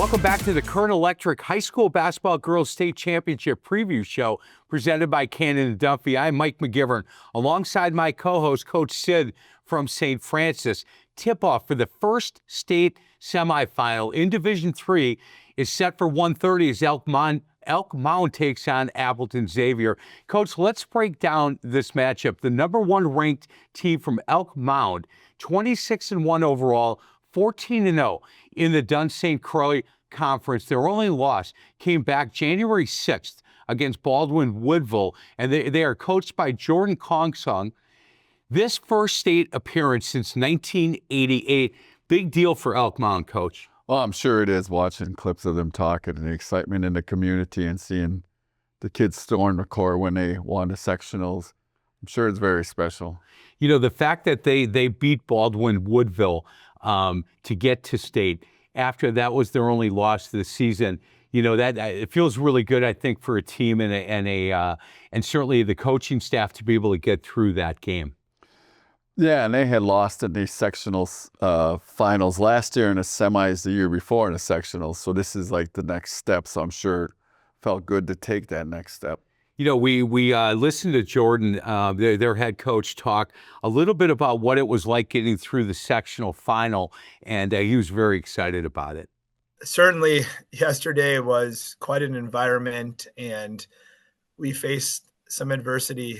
Welcome back to the Current Electric High School Basketball Girls State Championship Preview Show presented by Cannon and Duffy. I'm Mike McGivern, alongside my co-host, Coach Sid from St. Francis. Tip-off for the first state semifinal in Division III is set for 1:30 as Elk Mound takes on Appleton Xavier. Coach, let's break down this matchup. The number one ranked team from Elk Mound, 26-1 overall, 14-0 in the Dunn St. Croix Conference. Their only loss came back January 6th against Baldwin Woodville, and they are coached by Jordan Kongsung. This first state appearance since 1988, big deal for Elk Mound, Coach. Well, I'm sure it is, watching clips of them talking and the excitement in the community and seeing the kids storm the court when they won the sectionals. I'm sure it's very special. You know, the fact that they beat Baldwin Woodville to get to state after that was their only loss this season. You know, that it feels really good, I think, for a team and certainly the coaching staff to be able to get through that game. Yeah, and they had lost in the sectionals finals last year and the semis the year before in the sectionals. So this is like the next step. So I'm sure it felt good to take that next step. You know, we listened to Jordan, their head coach, talk a little bit about what it was like getting through the sectional final, and he was very excited about it. Certainly, yesterday was quite an environment, and we faced some adversity.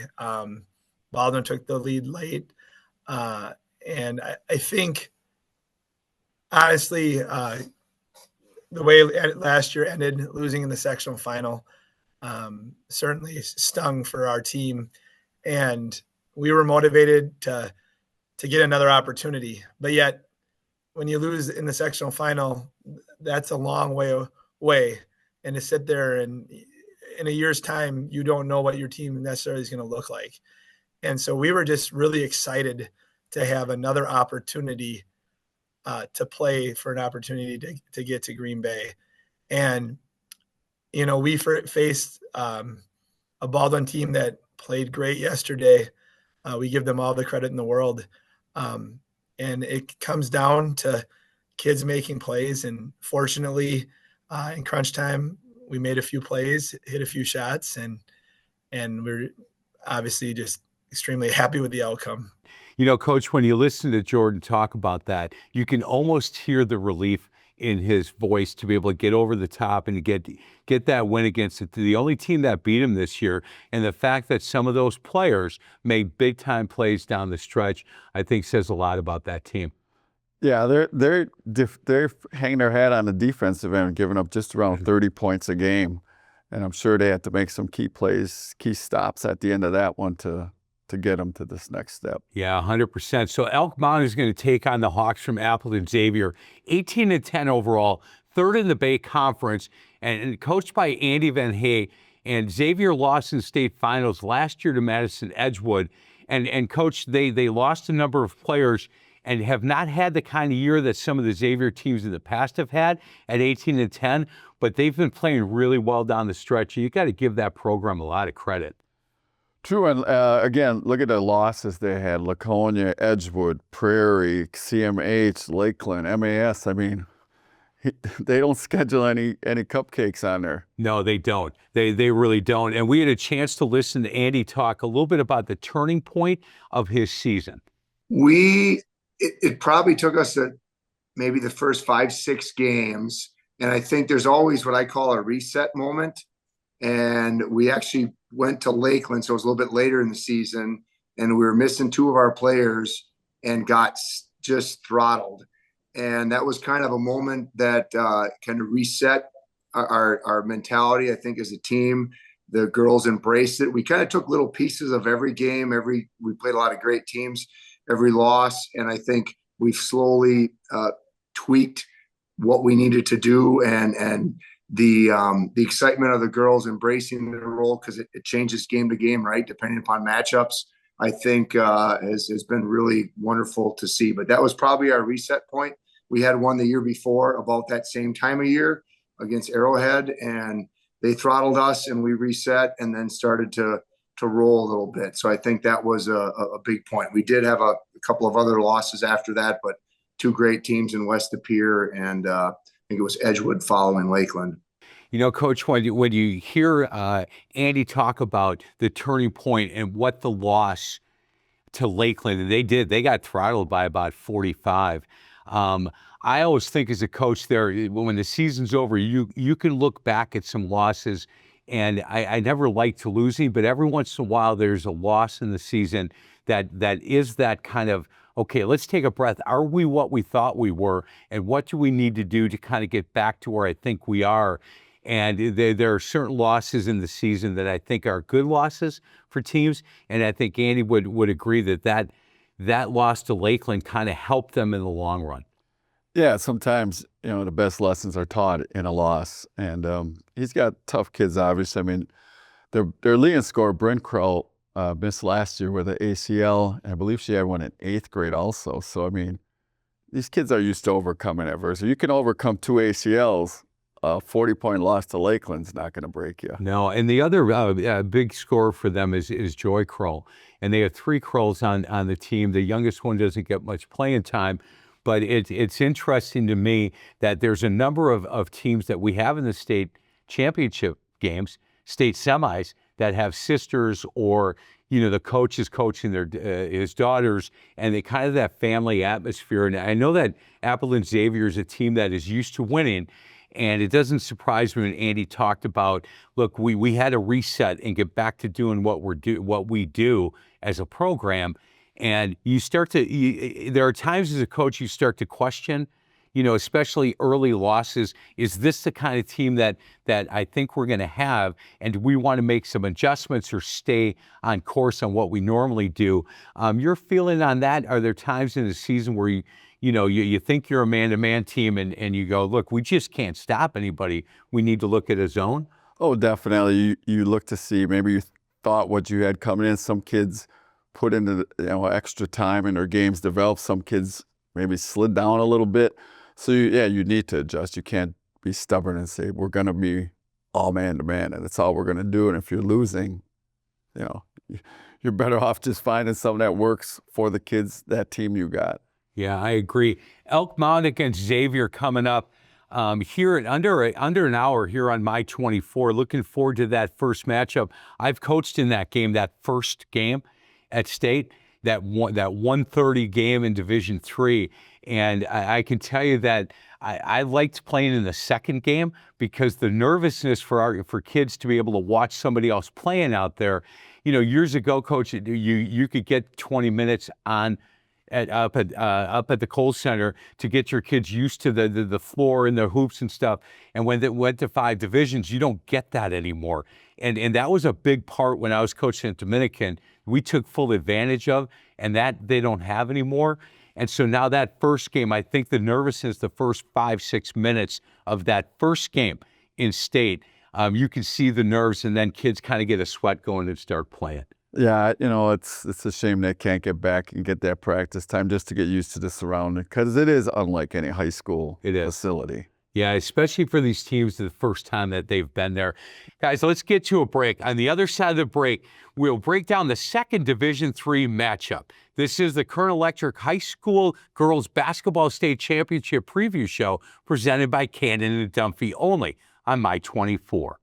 Baldwin took the lead late, and I think, honestly, the way last year ended, losing in the sectional final, certainly stung for our team, and we were motivated to get another opportunity. But yet, when you lose in the sectional final, that's a long way away, and to sit there and in a year's time, you don't know what your team necessarily is going to look like. And so we were just really excited to have another opportunity to play for an opportunity to get to Green Bay. And you know, we faced a Baldwin team that played great yesterday. We give them all the credit in the world. And it comes down to kids making plays. And fortunately, in crunch time, we made a few plays, hit a few shots, and we're obviously just extremely happy with the outcome. You know, Coach, when you listen to Jordan talk about that, you can almost hear the relief in his voice to be able to get over the top and to get that win against the only team that beat him this year. And the fact that some of those players made big time plays down the stretch, I think says a lot about that team. Yeah, they're hanging their hat on the defensive end, giving up just around 30 points a game. And I'm sure they had to make some key plays, key stops at the end of that one to get them to this next step. Yeah, 100%. So Elk Mound is going to take on the Hawks from Appleton Xavier, 18-10 overall, third in the Bay Conference, and coached by Andy Van Hay. And Xavier lost in state finals last year to Madison Edgewood. And Coach, they lost a number of players and have not had the kind of year that some of the Xavier teams in the past have had at 18-10, but they've been playing really well down the stretch. You got to give that program a lot of credit. True, and again, look at the losses they had: Laconia, Edgewood, Prairie, CMH, Lakeland, MAS. I mean, they don't schedule any cupcakes on there. No, they don't. They really don't. And we had a chance to listen to Andy talk a little bit about the turning point of his season. It probably took us maybe the first 5-6 games, and I think there's always what I call a reset moment. And we actually went to Lakeland, so it was a little bit later in the season, and we were missing two of our players and got just throttled. And that was kind of a moment that kind of reset our mentality, I think, as a team. The girls embraced it. We kind of took little pieces of every game. We played a lot of great teams, every loss, and I think we've slowly tweaked what we needed to do, and the excitement of the girls embracing the role, because it changes game to game, right, depending upon matchups, I think has been really wonderful to see. But that was probably our reset point. We had one the year before about that same time of year against Arrowhead, and they throttled us, and we reset and then started to roll a little bit. So I think that was a big point. We did have a couple of other losses after that, but two great teams in West De Pere and think it was Edgewood following Lakeland. You know, Coach, when you hear Andy talk about the turning point and what the loss to Lakeland, and they got throttled by about 45. I always think as a coach there, when the season's over, you can look back at some losses, and I never like to losing, but every once in a while there's a loss in the season that is that kind of, okay, let's take a breath. Are we what we thought we were, and what do we need to do to kind of get back to where I think we are? And there are certain losses in the season that I think are good losses for teams, and I think Andy would agree that loss to Lakeland kind of helped them in the long run. Yeah, sometimes, the best lessons are taught in a loss. And he's got tough kids, obviously. I mean, their leading scorer, Bryn Kroll, missed last year with an ACL, and I believe she had one in 8th grade also. So, I mean, these kids are used to overcoming adversity. You can overcome 2 ACLs. A 40-point loss to Lakeland's not going to break you. No, and the other big scorer for them is Joy Kroll, and they have 3 Krolls on the team. The youngest one doesn't get much playing time, but it's interesting to me that there's a number of teams that we have in the state championship games, state semis, that have sisters or the coach is coaching his daughters, and they kind of that family atmosphere. And I know that Appleton Xavier is a team that is used to winning. And it doesn't surprise me when Andy talked about, look, we had to reset and get back to doing what we do as a program. And there are times as a coach you start to question, especially early losses. Is this the kind of team that I think we're going to have? And do we want to make some adjustments or stay on course on what we normally do? Your feeling on that? Are there times in the season where you think you're a man-to-man team and you go, look, we just can't stop anybody. We need to look at a zone? Oh, definitely. You look to see, maybe you thought what you had coming in. Some kids put into extra time in their games, developed. Some kids maybe slid down a little bit. So, you need to adjust. You can't be stubborn and say, we're going to be all man-to-man, and that's all we're going to do. And if you're losing, you're better off just finding something that works for the kids, that team you got. Yeah, I agree. Elk Mound against Xavier coming up here in under an hour here on My 24. Looking forward to that first matchup. I've coached in that game, that first game at State, that 1:30 game in Division III, and I can tell you that I liked playing in the second game because the nervousness for kids to be able to watch somebody else playing out there. Years ago, Coach, you could get 20 minutes on. Up at the Kohl Center to get your kids used to the floor and the hoops and stuff. And when it went to 5 divisions, you don't get that anymore. And that was a big part when I was coaching at Dominican. We took full advantage of, and that they don't have anymore. And so now that first game, I think the nervousness, the first 5-6 minutes of that first game in State, you can see the nerves, and then kids kind of get a sweat going and start playing. Yeah, it's a shame they can't get back and get that practice time just to get used to the surrounding, because it is unlike any high school facility. Yeah, especially for these teams the first time that they've been there. Guys, let's get to a break. On the other side of the break, we'll break down the second Division III matchup. This is the Current Electric High School Girls Basketball State Championship Preview Show presented by Cannon and Dunphy only on My 24.